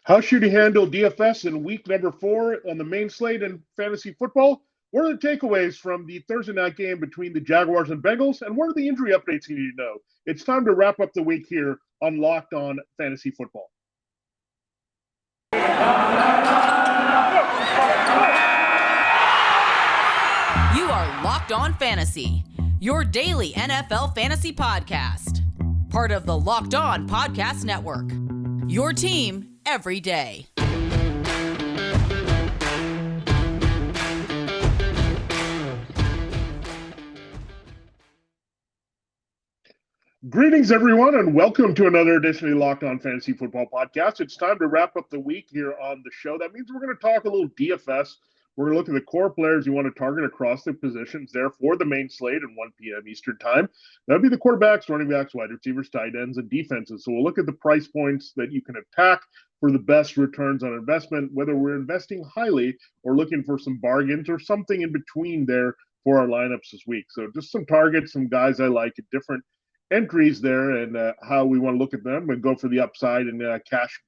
How should you handle DFS in week number 4 on the main slate in fantasy football? What are the takeaways from the Thursday night game between the Jaguars and Bengals? And what are the injury updates you need to know? It's time to wrap up the week here on Locked On Fantasy Football. You are Locked On Fantasy, your daily NFL fantasy podcast. Part of the Locked On Podcast Network, your team every day. Greetings, everyone, and welcome to another edition of the Locked On Fantasy Football Podcast. It's time to wrap up the week here on the show. That means we're going to talk a little DFS. We're going to look at the core players you want to target across the positions there for the main slate at 1 p.m. Eastern time. That would be the quarterbacks, running backs, wide receivers, tight ends, and defenses. So we'll look at the price points that you can attack for the best returns on investment, whether we're investing highly or looking for some bargains or something in between there for our lineups this week. So just some targets, some guys I like at different entries there, and how we want to look at them and go for the upside and cash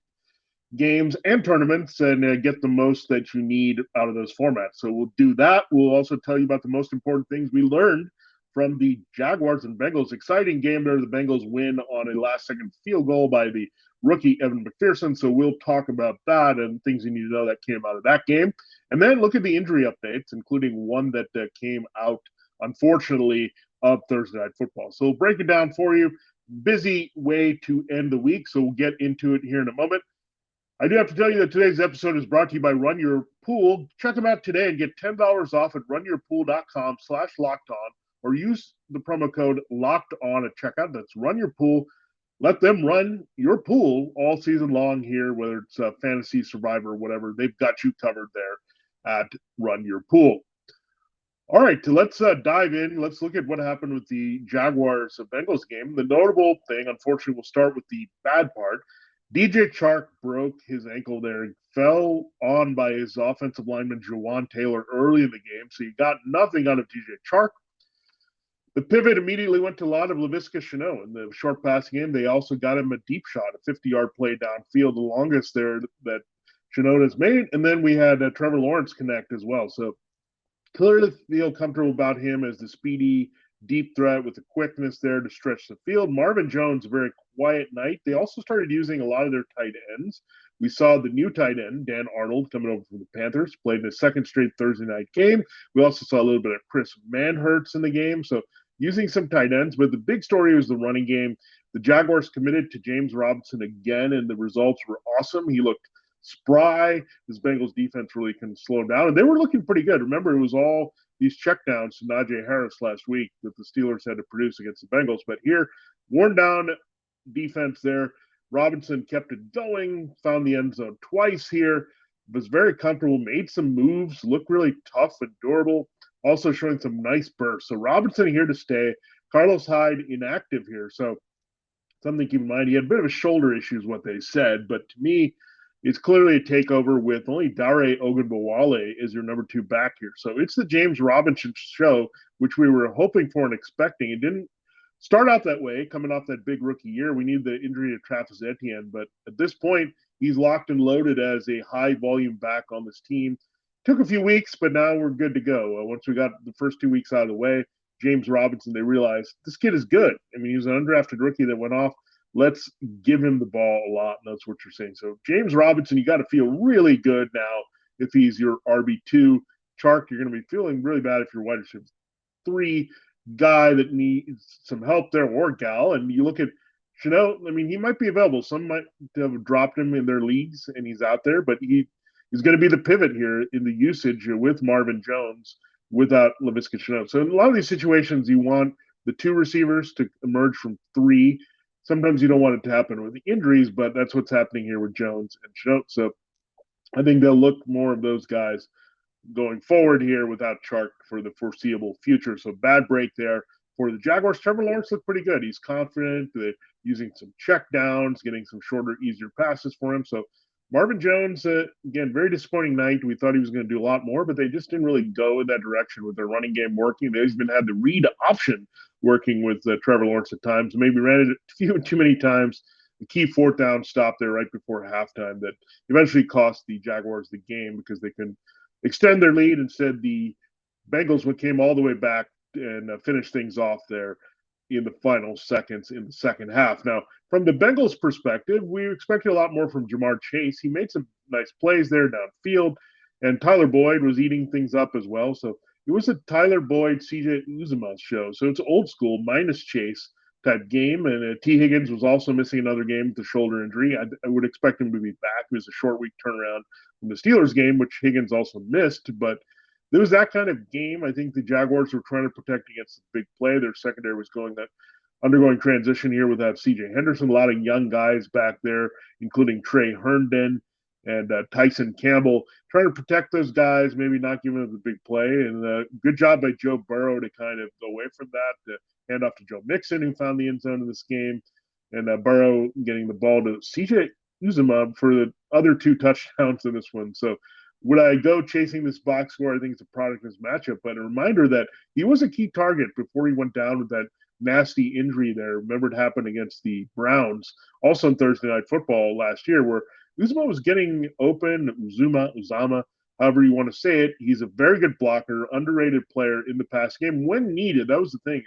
games and tournaments and get the most that you need out of those formats. So we'll do that. We'll also tell you about the most important things we learned from the Jaguars and Bengals. Exciting game there. The Bengals win on a last-second field goal by the rookie Evan McPherson. So we'll talk about that and things you need to know that came out of that game. And then look at the injury updates, including one that came out, unfortunately, of Thursday Night Football. So we'll break it down for you. Busy way to end the week, so we'll get into it here in a moment. I do have to tell you that today's episode is brought to you by Run Your Pool. Check them out today and get $10 off at runyourpool.com/lockedon or use the promo code LOCKEDON at checkout. That's Run Your Pool. Let them run your pool all season long here, whether it's fantasy, survivor, whatever. They've got you covered there at Run Your Pool. All right, so let's dive in. Let's look at what happened with the Jaguars-Bengals game. The notable thing, unfortunately, we'll start with the bad part. DJ Chark broke his ankle there. He fell on by his offensive lineman, Jawan Taylor, early in the game, so you got nothing out of DJ Chark. The pivot immediately went to a lot of Laviska Shenault in the short passing game. They also got him a deep shot, a 50-yard play downfield, the longest there that Shenault has made. And then we had Trevor Lawrence connect as well. So clearly feel comfortable about him as the speedy, deep threat with the quickness there to stretch the field. Marvin Jones, a very quiet night. They also started using a lot of their tight ends. We saw the new tight end, Dan Arnold, coming over from the Panthers, played in a second straight Thursday night game. We also saw a little bit of Chris Manhertz in the game, so using some tight ends. But the big story was the running game. The Jaguars committed to James Robinson again, and the results were awesome. He looked spry. This Bengals defense really can slow him down, and they were looking pretty good. Remember, it was all these checkdowns to Najee Harris last week that the Steelers had to produce against the Bengals. But here, worn down defense there. Robinson kept it going, found the end zone twice here, was very comfortable, made some moves, looked really tough and durable, also showing some nice bursts. So Robinson here to stay. Carlos Hyde inactive here. So something to keep in mind. He had a bit of a shoulder issue is what they said, but to me, it's clearly a takeover with only Dare Ogunbowale as your number 2 back here. So it's the James Robinson show, which we were hoping for and expecting. It didn't start out that way, coming off that big rookie year. We need the injury to Travis Etienne, but at this point, he's locked and loaded as a high-volume back on this team. Took a few weeks, but now we're good to go. Once we got the first 2 weeks out of the way, James Robinson, they realized this kid is good. I mean, he was an undrafted rookie that went off. Let's give him the ball a lot, and that's what you're saying. So James Robinson, you got to feel really good now if he's your RB2. Chark, you're going to be feeling really bad if you're wide receiver 3 guy that needs some help there, or gal. And you look at Shenault, I mean, he might be available. Some might have dropped him in their leagues, and he's out there, but he's going to be the pivot here in the usage with Marvin Jones without Laviska Shenault. So in a lot of these situations, you want the 2 receivers to emerge from 3. Sometimes you don't want it to happen with the injuries, but that's what's happening here with Jones and Shenault. So I think they'll look more of those guys going forward here without Chark for the foreseeable future. So bad break there for the Jaguars. Trevor Lawrence looked pretty good. He's confident, using some check downs, getting some shorter, easier passes for him. So Marvin Jones, again, very disappointing night. We thought he was going to do a lot more, but they just didn't really go in that direction with their running game working. They even had the read option working with Trevor Lawrence at times. Maybe ran it a few too many times key fourth down stop there right before halftime that eventually cost the Jaguars the game because they couldn't extend their lead. Instead, the Bengals came all the way back and finished things off there in the final seconds in the second half. Now, from the Bengals' perspective, we expected a lot more from Jamar Chase. He made some nice plays there downfield, and Tyler Boyd was eating things up as well. So it was a Tyler Boyd, CJ Uzomah show. So it's old school minus Chase type game. And T. Higgins was also missing another game with a shoulder injury. I would expect him to be back. It was a short week turnaround from the Steelers game, which Higgins also missed. But there was that kind of game. I think the Jaguars were trying to protect against the big play. Their secondary was undergoing transition here with that C.J. Henderson. A lot of young guys back there, including Trey Herndon and Tyson Campbell, trying to protect those guys, maybe not giving them the big play. And good job by Joe Burrow to kind of go away from that, to hand off to Joe Mixon, who found the end zone in this game, and Burrow getting the ball to C.J. Uzomah for the other 2 touchdowns in this one. So would I go chasing this box score? I think it's a product of this matchup, but a reminder that he was a key target before he went down with that nasty injury there. Remember, it happened against the Browns, also on Thursday Night Football last year, where Uzomah was getting open. Uzama, however you want to say it. He's a very good blocker, underrated player in the pass game when needed. That was the thing.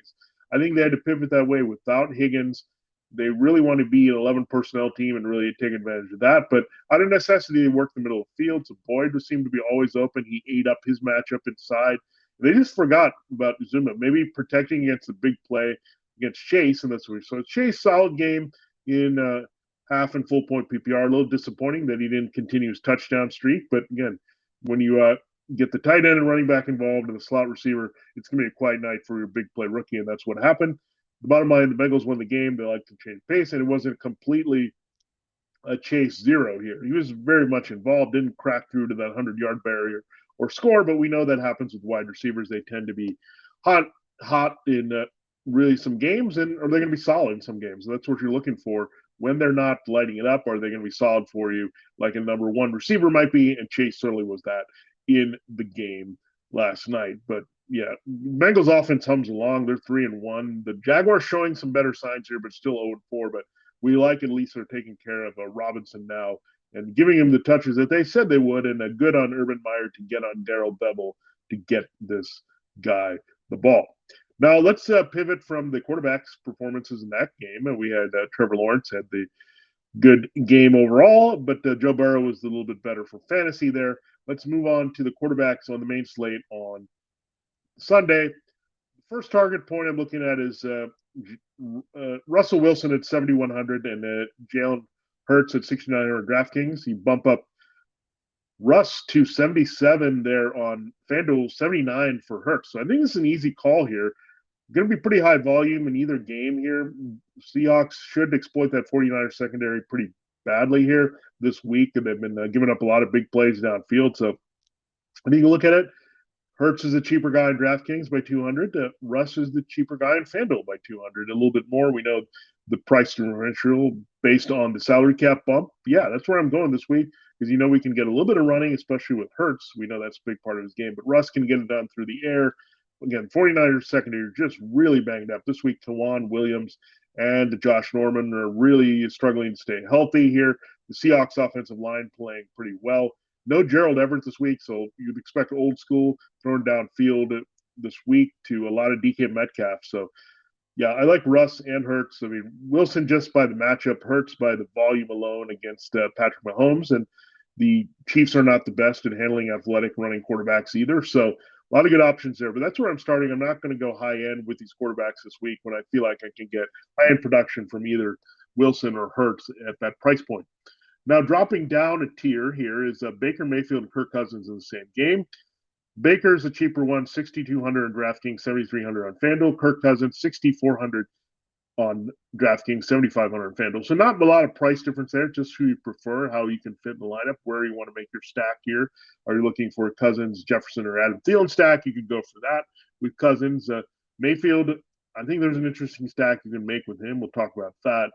I think they had to pivot that way without Higgins. They really want to be an 11 personnel team and really take advantage of that. But out of necessity, they worked the middle of the field. So Boyd seemed to be always open. He ate up his matchup inside. They just forgot about Uzomah, maybe protecting against the big play against Chase, and that's what we saw. Chase, solid game in half and full point PPR. A little disappointing that he didn't continue his touchdown streak. But again, when you get the tight end and running back involved and the slot receiver, it's going to be a quiet night for your big play rookie, and that's what happened. The bottom line, the Bengals won the game. They like to change pace, and it wasn't completely a Chase zero here. He was very much involved, didn't crack through to that 100-yard barrier or score, but we know that happens with wide receivers. They tend to be hot in really some games, and are they going to be solid in some games? And that's what you're looking for. When they're not lighting it up, are they going to be solid for you like a number one receiver might be? And Chase certainly was that in the game last night. But yeah, Bengals offense hums along. They're 3-1. The Jaguars showing some better signs here, but still 0-4. But we like at least they're taking care of Robinson now and giving him the touches that they said they would, and a good on Urban Meyer to get on Darrell Bevel to get this guy the ball. Now let's pivot from the quarterback's performances in that game. And we had Trevor Lawrence had the good game overall, but Joe Burrow was a little bit better for fantasy there. Let's move on to the quarterbacks on the main slate on Sunday. The first target point I'm looking at is Russell Wilson at 7,100 and Jalen Hurts at 6,900 DraftKings. You bump up Russ to 77 there on FanDuel, 79 for Hurts. So I think this is an easy call here. Going to be pretty high volume in either game here. Seahawks should exploit that 49ers secondary pretty badly here this week, and they've been giving up a lot of big plays downfield. So I think you look at it, Hurts is a cheaper guy in DraftKings by 200. Russ is the cheaper guy in FanDuel by 200. A little bit more. We know the price differential based on the salary cap bump. Yeah, that's where I'm going this week because we can get a little bit of running, especially with Hurts. We know that's a big part of his game. But Russ can get it done through the air. Again, 49ers secondary are just really banged up. This week, Tawan Williams and Josh Norman are really struggling to stay healthy here. The Seahawks offensive line playing pretty well. No Gerald Everett this week, so you'd expect old school thrown downfield this week to a lot of DK Metcalf. So, yeah, I like Russ and Hurts. I mean, Wilson just by the matchup, Hurts by the volume alone against Patrick Mahomes. And the Chiefs are not the best at handling athletic running quarterbacks either. So, a lot of good options there, but that's where I'm starting. I'm not going to go high end with these quarterbacks this week when I feel like I can get high end production from either Wilson or Hurts at that price point. Now, dropping down a tier here is Baker Mayfield and Kirk Cousins in the same game. Baker's a cheaper one, 6,200 on DraftKings, 7,300 on FanDuel. Kirk Cousins, 6,400 on DraftKings, 7,500 on FanDuel. So not a lot of price difference there, just who you prefer, how you can fit in the lineup, where you want to make your stack here. Are you looking for a Cousins, Jefferson, or Adam Thielen stack? You could go for that with Cousins. Mayfield, I think there's an interesting stack you can make with him. We'll talk about that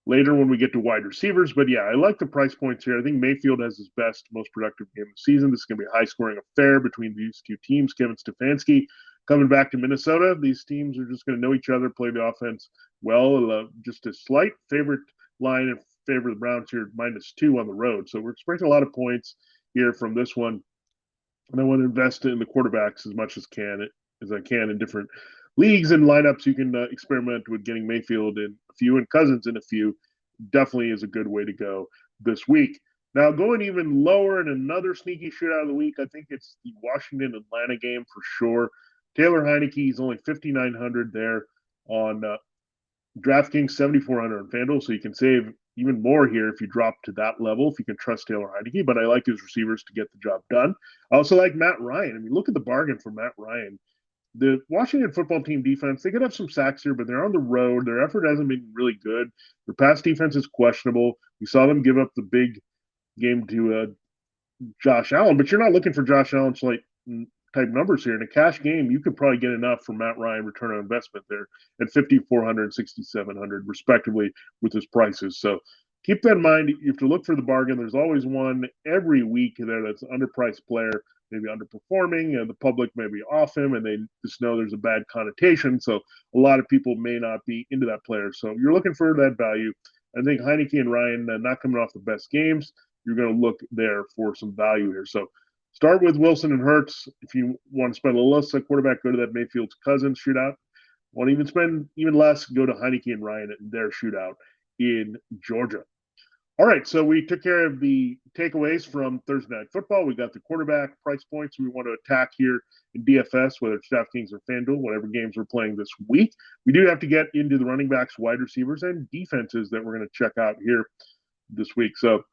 later when we get to wide receivers. But yeah, I like the price points here. I think Mayfield has his best, most productive game of the season. This is going to be a high-scoring affair between these two teams. Kevin Stefanski coming back to Minnesota. These teams are just going to know each other, play the offense well. Just a slight favorite line in favor of the Browns here, -2 on the road. So we're expecting a lot of points here from this one. And I want to invest in the quarterbacks as much as I can in different leagues and lineups. You can experiment with getting Mayfield in a few and Cousins in a few. Definitely is a good way to go this week. Now, going even lower in another sneaky shootout of the week, I think it's the Washington-Atlanta game for sure. Taylor Heineke is only 5,900 there on DraftKings, 7,400 on FanDuel, so you can save even more here if you drop to that level, if you can trust Taylor Heineke, but I like his receivers to get the job done. I also like Matt Ryan. I mean, look at the bargain for Matt Ryan. The Washington football team defense, they could have some sacks here, but they're on the road. Their effort hasn't been really good. Their pass defense is questionable. We saw them give up the big game to Josh Allen, but you're not looking for Josh Allen's type numbers here. In a cash game, you could probably get enough from Matt Ryan return on investment there at 5,400 and 6,700 respectively with his prices. So keep that in mind. You have to look for the bargain. There's always one every week there that's an underpriced player, maybe underperforming, and the public may be off him, and they just know there's a bad connotation. So a lot of people may not be into that player. So you're looking for that value. I think Heineke and Ryan not coming off the best games. You're going to look there for some value here. So start with Wilson and Hurts. If you want to spend a little less at quarterback, go to that Mayfield's Cousins shootout. Want to even spend even less, go to Heineke and Ryan and their shootout in Georgia. All right, so we took care of the takeaways from Thursday Night Football. We got the quarterback price points we want to attack here in DFS, whether it's DraftKings or FanDuel, whatever games we're playing this week. We do have to get into the running backs, wide receivers, and defenses that we're going to check out here this week. So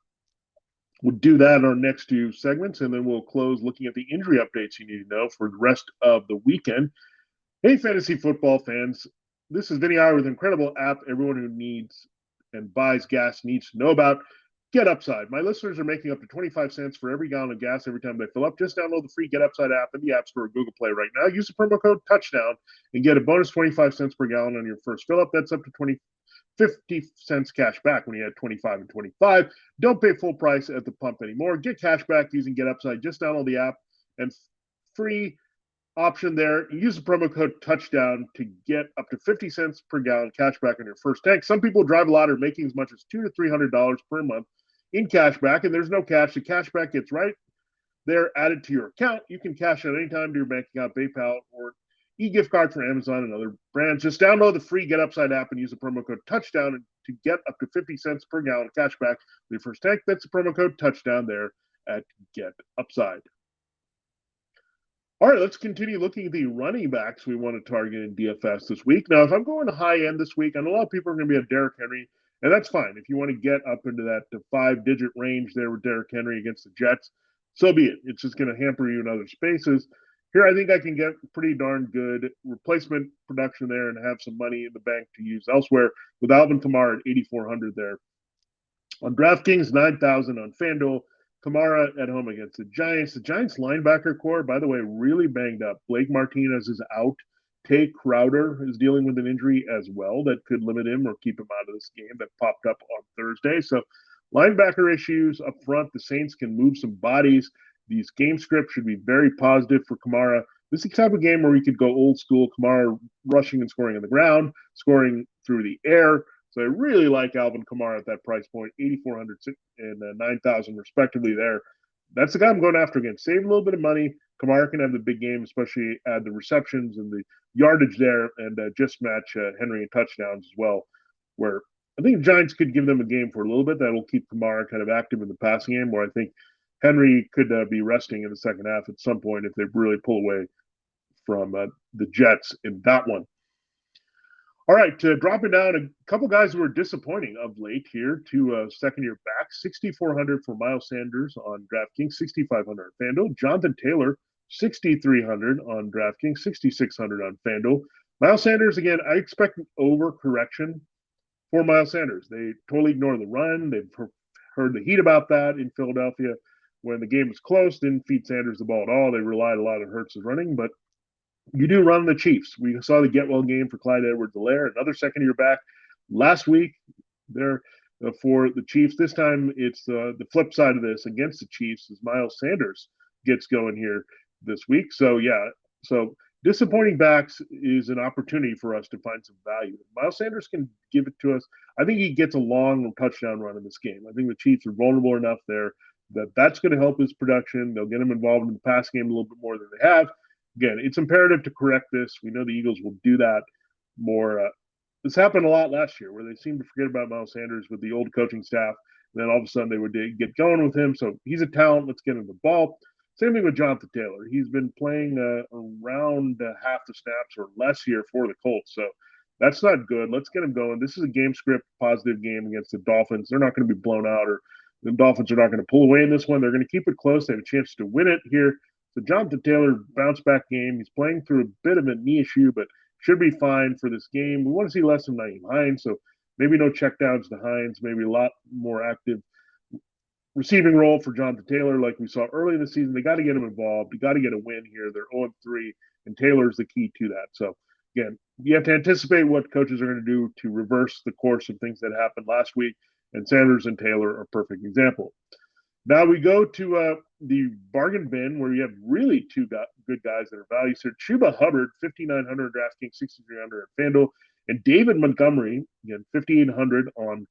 we'll do that in our next two segments, and then we'll close looking at the injury updates you need to know for the rest of the weekend. Hey, fantasy football fans, this is Vinnie Iyer with an incredible app everyone who needs and buys gas needs to know about. Get Upside. My listeners are making up to 25 cents for every gallon of gas every time they fill up. Just download the free Get Upside app in the App Store or Google Play right now. Use the promo code TOUCHDOWN and get a bonus 25 cents per gallon on your first fill up. That's up to 50 cents cash back when you add 25 and 25. Don't pay full price at the pump anymore. Get cash back using Get Upside. Just download the app and free option there. Use the promo code TOUCHDOWN to get up to 50 cents per gallon cash back on your first tank. Some people drive a lot are making as much as $200 to $300 per month in cash back, and there's no cash. The cash back gets right there added to your account. You can cash out anytime to your bank account, PayPal, or e-gift card for Amazon and other brands. Just download the free Get Upside app and use the promo code TOUCHDOWN to get up to 50 cents per gallon cash back with your first tank. That's the promo code TOUCHDOWN there at Get Upside. All right, let's continue looking at the running backs we want to target in DFS this week. Now, if I'm going high end this week, I know a lot of people are going to be at Derrick Henry, and that's fine. If you want to get up into that 5-digit range there with Derrick Henry against the Jets, so be it. It's just going to hamper you in other spaces. Here, I think I can get pretty darn good replacement production there and have some money in the bank to use elsewhere with Alvin Kamara at 8,400 there. On DraftKings, 9,000 on FanDuel. Kamara at home against the Giants. The Giants linebacker core, by the way, really banged up. Blake Martinez is out. Tay Crowder is dealing with an injury as well that could limit him or keep him out of this game that popped up on Thursday. So linebacker issues up front. The Saints can move some bodies. These game scripts should be very positive for Kamara. This is the type of game where we could go old school, Kamara rushing and scoring on the ground, scoring through the air. So I really like Alvin Kamara at that price point, 8,400 and 9,000 respectively there. That's the guy I'm going after again. Save a little bit of money. Kamara can have the big game, especially add the receptions and the yardage there, and just match Henry in touchdowns as well, where I think the Giants could give them a game for a little bit. That'll keep Kamara kind of active in the passing game, where I think Henry could be resting in the second half at some point if they really pull away from the Jets in that one. All right, dropping down a couple guys who are disappointing of late here to second-year back. 6,400 for Miles Sanders on DraftKings, 6,500 on FanDuel. Jonathan Taylor, 6,300 on DraftKings, 6,600 on FanDuel. Miles Sanders, again, I expect an overcorrection for Miles Sanders. They totally ignore the run. They've heard the heat about that in Philadelphia. When the game was close, didn't feed Sanders the ball at all. They relied a lot on Hurts' running, but you do run the Chiefs. We saw the get-well game for Clyde Edwards-Helaire, another second-year back last week there for the Chiefs. This time it's the flip side of this against the Chiefs as Miles Sanders gets going here this week. So, yeah, so disappointing backs is an opportunity for us to find some value. Miles Sanders can give it to us. I think he gets a long touchdown run in this game. I think the Chiefs are vulnerable enough there that that's going to help his production. They'll get him involved in the pass game a little bit more than they have. Again, it's imperative to correct this. We know the Eagles will do that more. This happened a lot last year where they seemed to forget about Miles Sanders with the old coaching staff. And then all of a sudden they would get going with him. So he's a talent. Let's get him the ball. Same thing with Jonathan Taylor. He's been playing around half the snaps or less here for the Colts. So that's not good. Let's get him going. This is a game script positive game against the Dolphins. They're not going to be blown out, or the Dolphins are not going to pull away in this one. They're going to keep it close. They have a chance to win it here. So Jonathan Taylor bounce back game. He's playing through a bit of a knee issue, but should be fine for this game. We want to see less of Nyheim Hines, so maybe no checkdowns to Hines, maybe a lot more active receiving role for Jonathan Taylor like we saw early in the season. They got to get him involved. You got to get a win here. They're 0-3, and Taylor's the key to that. So, again, you have to anticipate what coaches are going to do to reverse the course of things that happened last week, and Sanders and Taylor are a perfect example. Now we go to the bargain bin where you have really two good guys that are values here. Chuba Hubbard, 5,900 DraftKings, 6,300 at FanDuel, and David Montgomery, again, 5,800 on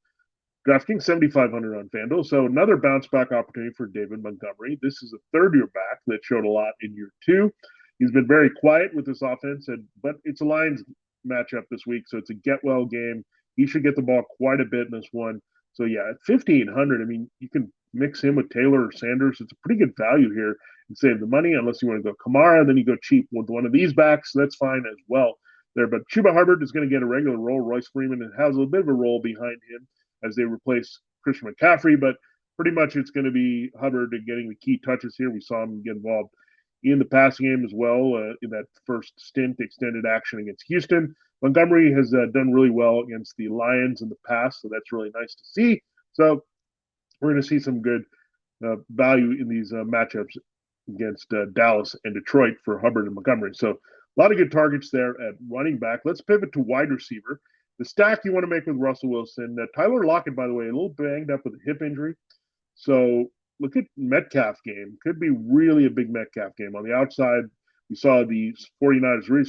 DraftKings, 7,500 on FanDuel. So another bounce back opportunity for David Montgomery. This is a third-year back that showed a lot in year two. He's been very quiet with this offense, but it's a Lions matchup this week, so it's a get-well game. He should get the ball quite a bit in this one. So, yeah, at 5,800, I mean, you can mix him with Taylor or Sanders. It's a pretty good value here and save the money unless you want to go Kamara. Then you go cheap with one of these backs. That's fine as well there. But Chuba Hubbard is going to get a regular role. Royce Freeman has a little bit of a role behind him as they replace Christian McCaffrey. But pretty much it's going to be Hubbard getting the key touches here. We saw him get involved in the passing game as well in that first stint, extended action against Houston. Montgomery has done really well against the Lions in the past, so that's really nice to see. So we're going to see some good value in these matchups against Dallas and Detroit for Hubbard and Montgomery. So a lot of good targets there at running back. Let's pivot to wide receiver. The stack you want to make with Russell Wilson. Tyler Lockett, by the way, a little banged up with a hip injury. So look at Metcalf game. Could be really a big Metcalf game. On the outside, we saw the 49ers really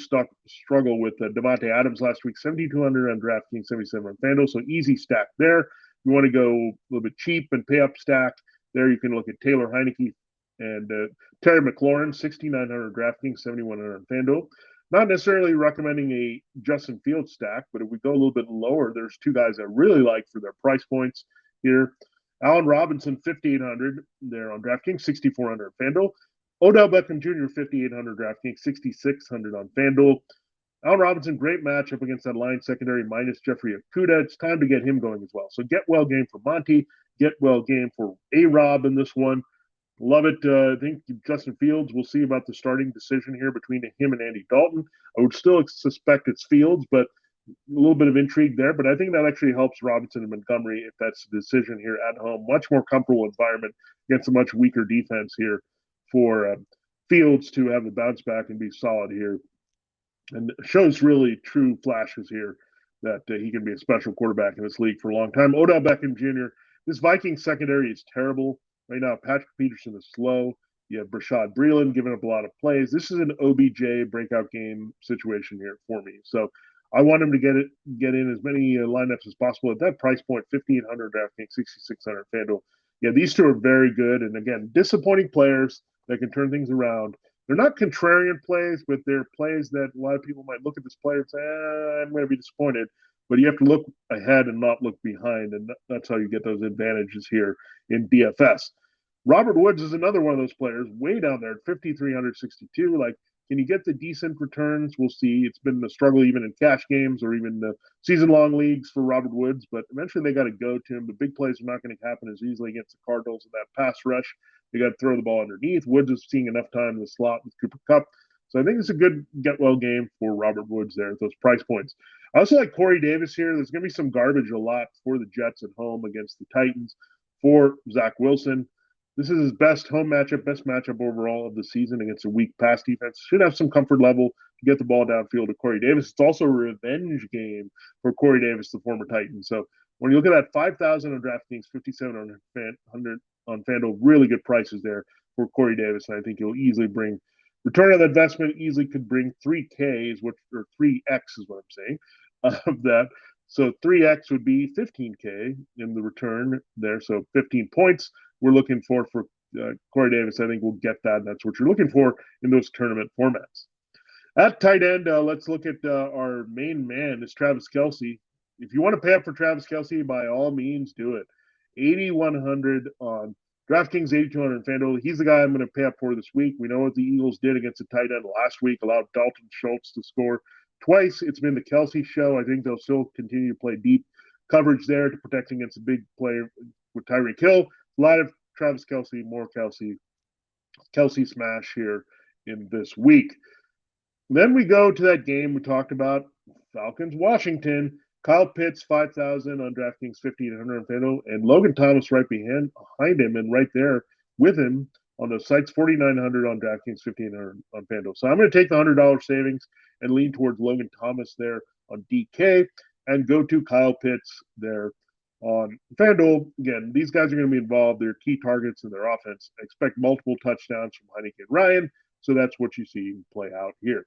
struggle with Devontae Adams last week, 7,200 on DraftKings, 77 on FanDuel. So easy stack there. You want to go a little bit cheap and pay up stack. There you can look at Taylor Heineke and Terry McLaurin, 6,900 DraftKings, 7,100 on FanDuel. Not necessarily recommending a Justin Fields stack, but if we go a little bit lower, there's two guys I really like for their price points here. Allen Robinson, 5,800 there on DraftKings, 6,400 on FanDuel. Odell Beckham Jr., 5,800 DraftKings, 6,600 on FanDuel. Allen Robinson, great matchup against that Lions secondary minus Jeffrey Okudah. It's time to get him going as well. So get well game for Monty, get well game for A-Rob in this one. Love it. I think Justin Fields, we'll see about the starting decision here between him and Andy Dalton. I would still suspect it's Fields, but a little bit of intrigue there. But I think that actually helps Robinson and Montgomery if that's the decision here at home. Much more comfortable environment against a much weaker defense here for Fields to have the bounce back and be solid here. And shows really true flashes here that he can be a special quarterback in this league for a long time. Odell Beckham Jr., this Vikings secondary is terrible. Right now, Patrick Peterson is slow. You have Brashad Breeland giving up a lot of plays. This is an OBJ breakout game situation here for me. So I want him to get in as many lineups as possible at that price point, 1,500 DraftKings, 6,600 FanDuel. Yeah, these two are very good. And again, disappointing players that can turn things around. They're not contrarian plays, but they're plays that a lot of people might look at this player and say, I'm going to be disappointed. But you have to look ahead and not look behind, and that's how you get those advantages here in DFS. Robert Woods is another one of those players way down there at 5,362. Like, can you get the decent returns? We'll see. It's been a struggle even in cash games or even the season-long leagues for Robert Woods, but eventually they got to go to him. The big plays are not going to happen as easily against the Cardinals in that pass rush. They got to throw the ball underneath. Woods is seeing enough time in the slot with Cooper Kupp. So I think it's a good get-well game for Robert Woods there at those price points. I also like Corey Davis here. There's going to be some garbage a lot for the Jets at home against the Titans for Zach Wilson. This is his best home matchup, best matchup overall of the season against a weak pass defense. Should have some comfort level to get the ball downfield to Corey Davis. It's also a revenge game for Corey Davis, the former Titan. So when you look at that 5,000 on DraftKings, 5,700 on FanDuel, really good prices there for Corey Davis. And I think he'll easily bring Return on investment easily could bring 3K, or 3X is what I'm saying, of that. So 3X would be 15K in the return there. So 15 points we're looking for Corey Davis. I think we'll get that. And that's what you're looking for in those tournament formats. At tight end, let's look at our main man, is Travis Kelsey. If you want to pay up for Travis Kelsey, by all means, do it. 8,100 on DraftKings, 8,200 on FanDuel. He's the guy I'm going to pay up for this week. We know what the Eagles did against the tight end last week, allowed Dalton Schultz to score twice. It's been the Kelsey show. I think they'll still continue to play deep coverage there to protect against a big play with Tyreek Hill. A lot of Travis Kelsey, more Kelsey smash here in this week. Then we go to that game we talked about, Falcons-Washington. Kyle Pitts, 5,000 on DraftKings, 1,500 on FanDuel, and Logan Thomas right behind him and right there with him on those sites, 4,900 on DraftKings, 1,500 on FanDuel. So I'm going to take the $100 savings and lean towards Logan Thomas there on DK and go to Kyle Pitts there on FanDuel. Again, these guys are going to be involved. They're key targets in their offense. I expect multiple touchdowns from Heineke and Ryan, so that's what you see play out here.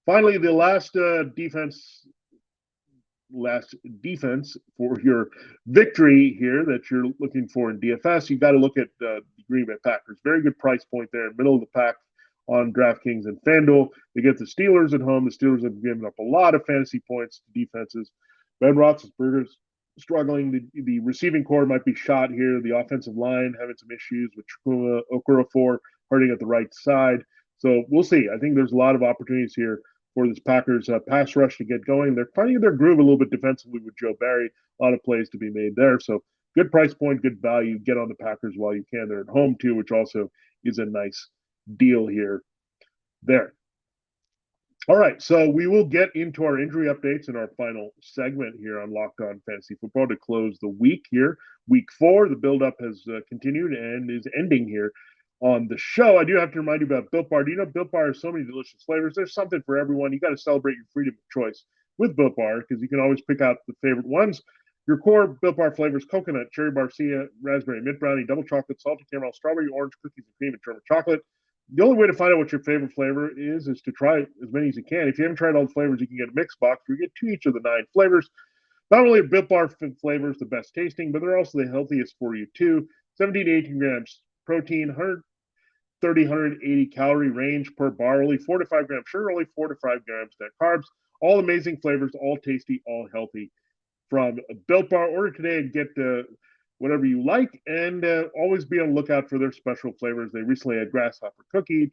Finally, the last defense for your victory here that you're looking for in DFS, you got to look at the Green Bay Packers. Very good price point there, middle of the pack on DraftKings and FanDuel. They get the Steelers at home. The Steelers have given up a lot of fantasy points to defenses. Ben Roethlisberger's struggling. The receiving core might be shot here. The offensive line having some issues with Okorafor hurting at the right side. So we'll see. I think there's a lot of opportunities here for this Packers pass rush to get going. They're finding their groove a little bit defensively with Joe Barry. A lot of plays to be made there. So good price point, good value. Get on the Packers while you can. They're at home too, which also is a nice deal here. There. All right, so we will get into our injury updates in our final segment here on Locked On Fantasy Football to close the week here. Week 4, the build-up has continued and is ending here on the show. I do have to remind you about Built Bar. Do you know Built Bar has so many delicious flavors? There's something for everyone. You got to celebrate your freedom of choice with Built Bar because you can always pick out the favorite ones. Your core Built Bar flavors: coconut, cherry barcia, raspberry, mint brownie, double chocolate, salted caramel, strawberry, orange, cookies and cream, and German chocolate. The only way to find out what your favorite flavor is to try as many as you can. If you haven't tried all the flavors, you can get a mix box where you get 2 each of the 9 flavors. Not only are Built Bar flavors the best tasting, but they're also the healthiest for you too. 17 to 18 grams protein, 130, 180 calorie range per bar, only 4 to 5 grams sugar, only 4 to 5 grams net carbs. All amazing flavors, all tasty, all healthy from Built Bar. Order today and get whatever you like, and always be on the lookout for their special flavors. They recently had grasshopper cookie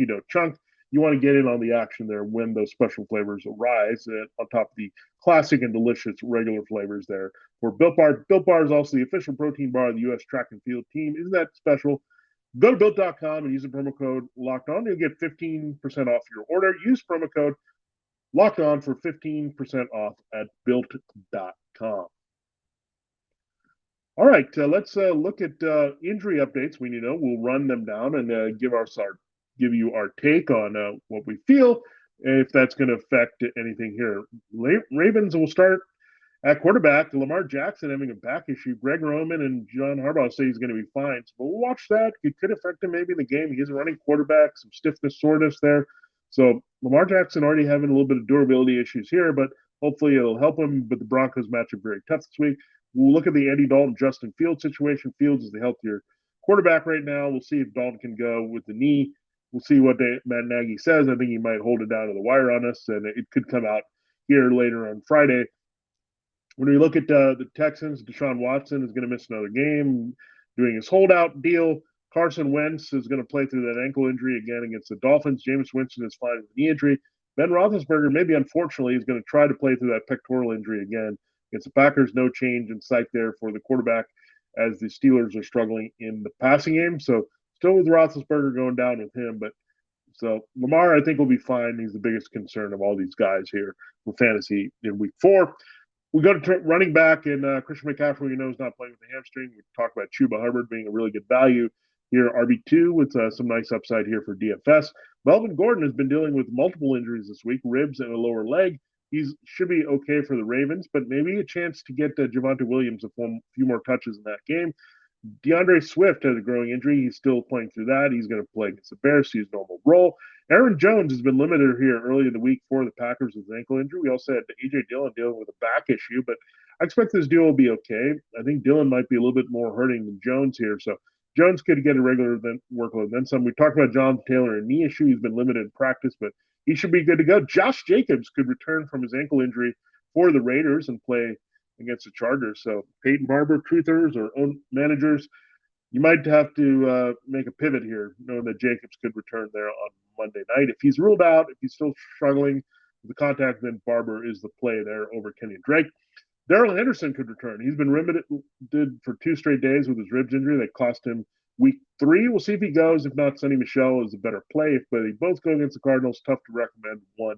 dough chunk. You want to get in on the action there when those special flavors arise on top of the classic and delicious regular flavors there for Built Bar. Built Bar is also the official protein bar of the U.S. track and field team. Isn't that special? Go to Built.com and use the promo code Locked On. You'll get 15% off your order. Use promo code Locked On for 15% off at Built.com. All right, let's look at injury updates. We'll run them down and give you our take on what we feel, if that's going to affect anything here. Ravens will start at quarterback. Lamar Jackson having a back issue. Greg Roman and John Harbaugh say he's going to be fine. So we'll watch that. It could affect him maybe in the game. He is a running quarterback, some stiffness, soreness there. So Lamar Jackson already having a little bit of durability issues here, but hopefully it'll help him. But the Broncos matchup very tough this week. We'll look at the Andy Dalton, Justin Fields situation. Fields is the healthier quarterback right now. We'll see if Dalton can go with the knee. We'll see what Matt Nagy says. I think he might hold it down to the wire on us, and it could come out here later on Friday. When we look at the Texans, Deshaun Watson is going to miss another game doing his holdout deal. Carson Wentz is going to play through that ankle injury again against the Dolphins. Jameis Winston is fine with the knee injury. Ben Roethlisberger, maybe unfortunately, is going to try to play through that pectoral injury again. Against the Packers, no change in sight there for the quarterback as the Steelers are struggling in the passing game. So still with Roethlisberger going down with him. But so Lamar, I think, will be fine. He's the biggest concern of all these guys here for fantasy in week 4. We go to running back, and Christian McCaffrey, is not playing with the hamstring. We talked about Chuba Hubbard being a really good value here, RB2, with some nice upside here for DFS. Melvin Gordon has been dealing with multiple injuries this week, ribs and a lower leg. He should be okay for the Ravens, but maybe a chance to get Javonte Williams a few more touches in that game. DeAndre Swift has a growing injury. He's still playing through that. He's going to play against the Bears, see his normal role. Aaron Jones has been limited here early in the week for the Packers with an ankle injury. We also had A.J. Dillon dealing with a back issue, but I expect this deal will be okay. I think Dillon might be a little bit more hurting than Jones here, so Jones could get a regular workload. Then some. We talked about Jonathan Taylor, a knee issue. He's been limited in practice, but he should be good to go. Josh Jacobs could return from his ankle injury for the Raiders and play against the Chargers. So Peyton Barber, truthers or own managers, you might have to make a pivot here, knowing that Jacobs could return there on Monday night. If he's ruled out, if he's still struggling with the contact, then Barber is the play there over Kenyon Drake. Darrell Henderson could return. He's been limited for 2 straight days with his ribs injury. That cost him week 3. We'll see if he goes. If not, Sonny Michel is a better play. But they both go against the Cardinals. Tough to recommend one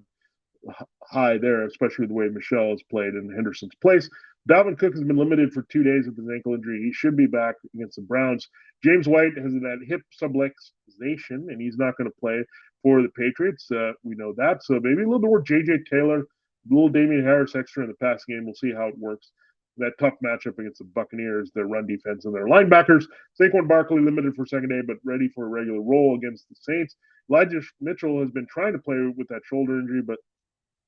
high there, especially the way Michel has played in Henderson's place. Dalvin Cook has been limited for 2 days with his ankle injury. He should be back against the Browns. James White has that hip subluxation, and he's not going to play for the Patriots. We know that. So maybe a little bit more J.J. Taylor, a little Damian Harris extra in the pass game. We'll see how it works. That tough matchup against the Buccaneers, their run defense and their linebackers. Saquon Barkley limited for second day, but ready for a regular role against the Saints. Elijah Mitchell has been trying to play with that shoulder injury, but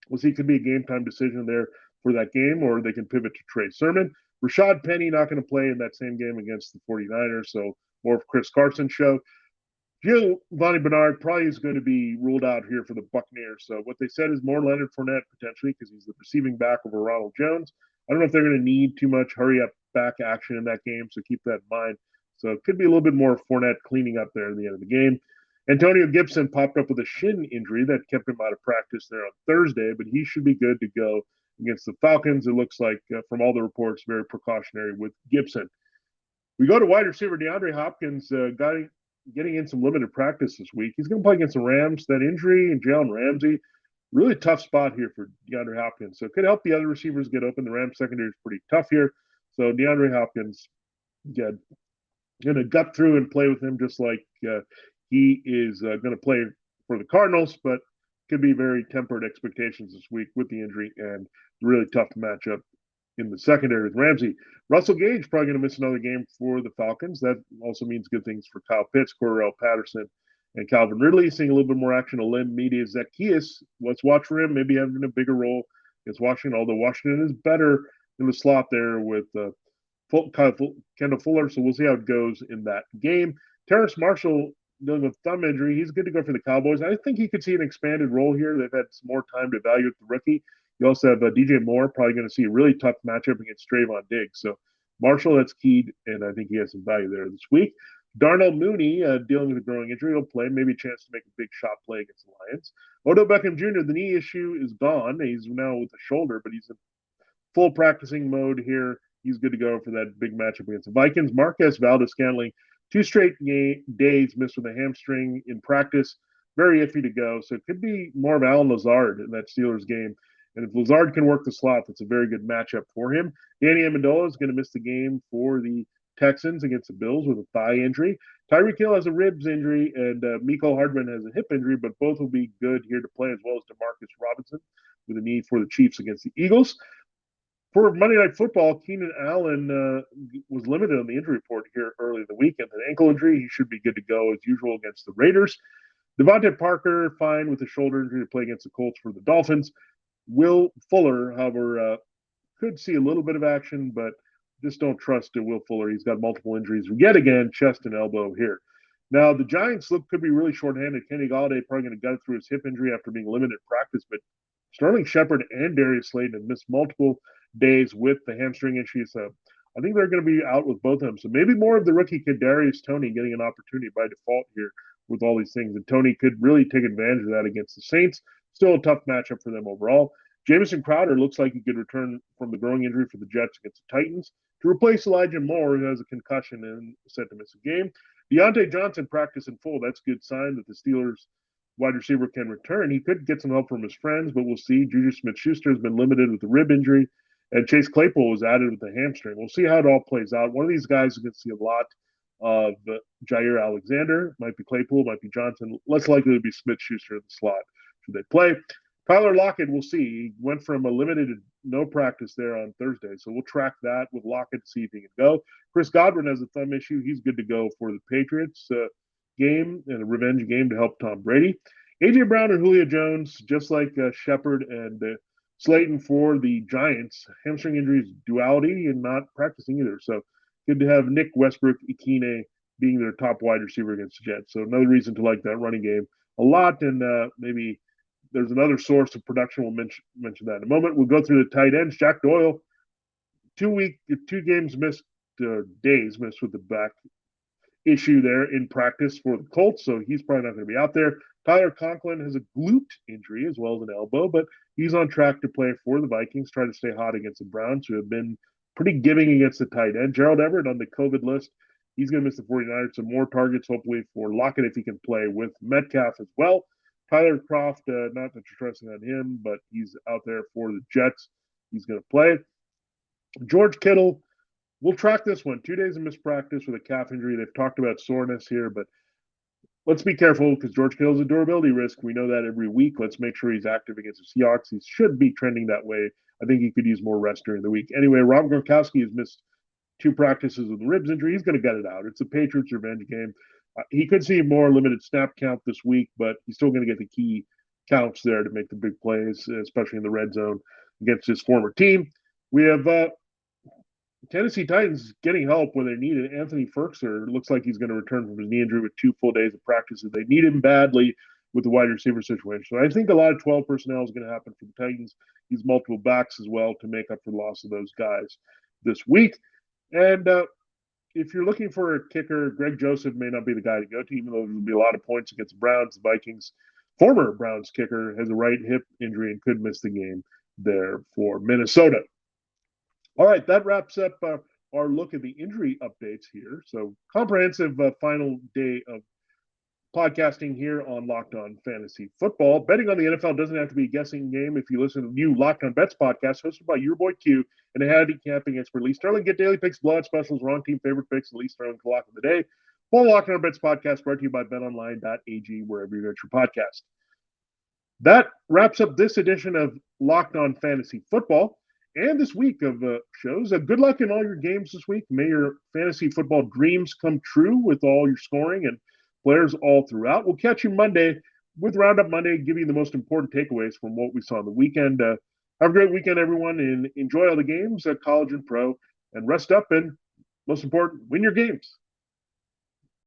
we'll see. It could be a game-time decision there for that game, or they can pivot to Trey Sermon. Rashad Penny not going to play in that same game against the 49ers, so more of Chris Carson show. Giovanni Bernard probably is going to be ruled out here for the Buccaneers. So what they said is more Leonard Fournette potentially because he's the receiving back over Ronald Jones. I don't know if they're going to need too much hurry-up back action in that game, so keep that in mind. So it could be a little bit more Fournette cleaning up there at the end of the game. Antonio Gibson popped up with a shin injury that kept him out of practice there on Thursday, but he should be good to go against the Falcons. It looks like, from all the reports, very precautionary with Gibson. We go to wide receiver DeAndre Hopkins, getting in some limited practice this week. He's going to play against the Rams. That injury and Jalen Ramsey, really tough spot here for DeAndre Hopkins. So it could help the other receivers get open. The Rams secondary is pretty tough here. So DeAndre Hopkins, going to gut through and play with him just like he is going to play for the Cardinals, but could be very tempered expectations this week with the injury and the really tough matchup in the secondary with Ramsey. Russell Gage probably going to miss another game for the Falcons. That also means good things for Kyle Pitts, Cordarrelle Patterson, and Calvin Ridley. Seeing a little bit more action. Alim Media Zacchaeus, let's watch for him. Maybe having a bigger role against Washington, although Washington is better in the slot there with Kendall Fuller. So we'll see how it goes in that game. Terrace Marshall dealing with thumb injury. He's good to go for the Cowboys. I think he could see an expanded role here. They've had some more time to evaluate the rookie. You also have DJ Moore, probably going to see a really tough matchup against Trayvon Diggs. So Marshall, that's keyed, and I think he has some value there this week. Darnell Mooney, dealing with a growing injury, will play. Maybe a chance to make a big shot play against the Lions. Odell Beckham Jr., the knee issue is gone. He's now with the shoulder, but he's in full practicing mode here. He's good to go for that big matchup against the Vikings. Marquez Valdes-Scantling, 2 straight days missed with a hamstring in practice. Very iffy to go. So it could be more of Alan Lazard in that Steelers game. And if Lazard can work the slot, that's a very good matchup for him. Danny Amendola is going to miss the game for the Texans against the Bills with a thigh injury. Tyreek Hill has a ribs injury, and Mecole Hardman has a hip injury, but both will be good here to play, as well as DeMarcus Robinson with a need for the Chiefs against the Eagles. For Monday Night Football, Keenan Allen was limited on the injury report here early in the week. And an ankle injury, he should be good to go as usual against the Raiders. Devontae Parker, fine with a shoulder injury to play against the Colts for the Dolphins. Will Fuller, however, could see a little bit of action, but just don't trust Will Fuller. He's got multiple injuries yet again, chest and elbow here. Now, the Giants could be really shorthanded. Kenny Golladay probably going to gut through his hip injury after being limited in practice, but Sterling Shepard and Darius Slayton have missed multiple days with the hamstring issues. So I think they're going to be out with both of them. So maybe more of the rookie kid, Darius Toney, getting an opportunity by default here with all these things. And Toney could really take advantage of that against the Saints. Still a tough matchup for them overall. Jamison Crowder looks like he could return from the growing injury for the Jets against the Titans to replace Elijah Moore, who has a concussion and set to miss a game. Deontay Johnson practiced in full. That's a good sign that the Steelers wide receiver can return. He could get some help from his friends, but we'll see. Juju Smith-Schuster has been limited with the rib injury, and Chase Claypool was added with the hamstring. We'll see how it all plays out. One of these guys is going to see a lot of Jair Alexander. Might be Claypool, might be Johnson. Less likely to be Smith-Schuster in the slot should they play. Tyler Lockett, we'll see. He went from a limited to no practice there on Thursday, so we'll track that with Lockett to see if he can go. Chris Godwin has a thumb issue. He's good to go for the Patriots game and a revenge game to help Tom Brady. A.J. Brown and Julio Jones, just like Shepard and Slayton for the Giants, hamstring injuries, duality, and not practicing either. So good to have Nick Westbrook, Ikine being their top wide receiver against the Jets. So another reason to like that running game a lot, and maybe there's another source of production. We'll mention that in a moment. We'll go through the tight ends. Jack Doyle, 2 games missed, days missed with the back issue there in practice for the Colts, so he's probably not going to be out there. Tyler Conklin has a glute injury as well as an elbow, but he's on track to play for the Vikings, trying to stay hot against the Browns, who have been pretty giving against the tight end. Gerald Everett on the COVID list. He's going to miss the 49ers. Some more targets, hopefully, for Lockett if he can play with Metcalf as well. Tyler Kroft, not that you're trusting on him, but he's out there for the Jets. He's going to play. George Kittle, we'll track this one. 2 days of missed practice with a calf injury. They've talked about soreness here, but let's be careful because George Kittle's a durability risk. We know that every week. Let's make sure he's active against the Seahawks. He should be trending that way. I think he could use more rest during the week. Anyway, Rob Gronkowski has missed 2 practices with a ribs injury. He's going to get it out. It's a Patriots revenge game. He could see more limited snap count this week, but he's still going to get the key counts there to make the big plays, especially in the red zone against his former team. We have Tennessee Titans getting help when they need it. Anthony Firkser looks like he's going to return from his knee injury with 2 full days of practices. They need him badly with the wide receiver situation. So I think a lot of 12 personnel is going to happen for the Titans. He's multiple backs as well to make up for the loss of those guys this week. And if you're looking for a kicker, Greg Joseph may not be the guy to go to, even though there'll be a lot of points against the Browns. The Vikings' former Browns kicker has a right hip injury and could miss the game there for Minnesota. All right, that wraps up our look at the injury updates here. So comprehensive final day of podcasting here on Locked On Fantasy Football. Betting on the NFL doesn't have to be a guessing game if you listen to the new Locked On Bets podcast hosted by your boy Q and a handicapping expert Lee Sterling. Get daily picks, blowout specials, wrong team favorite picks, and Lee Sterling's lock of the day. Follow Locked On Bets podcast brought to you by betonline.ag, wherever you get your podcast. That wraps up this edition of Locked On Fantasy Football and this week of shows. Good luck in all your games this week. May your fantasy football dreams come true with all your scoring and players all throughout. We'll catch you Monday with Roundup Monday, give you the most important takeaways from what we saw on the weekend. Have a great weekend, everyone, and enjoy all the games, college and pro, and rest up and, most important, win your games.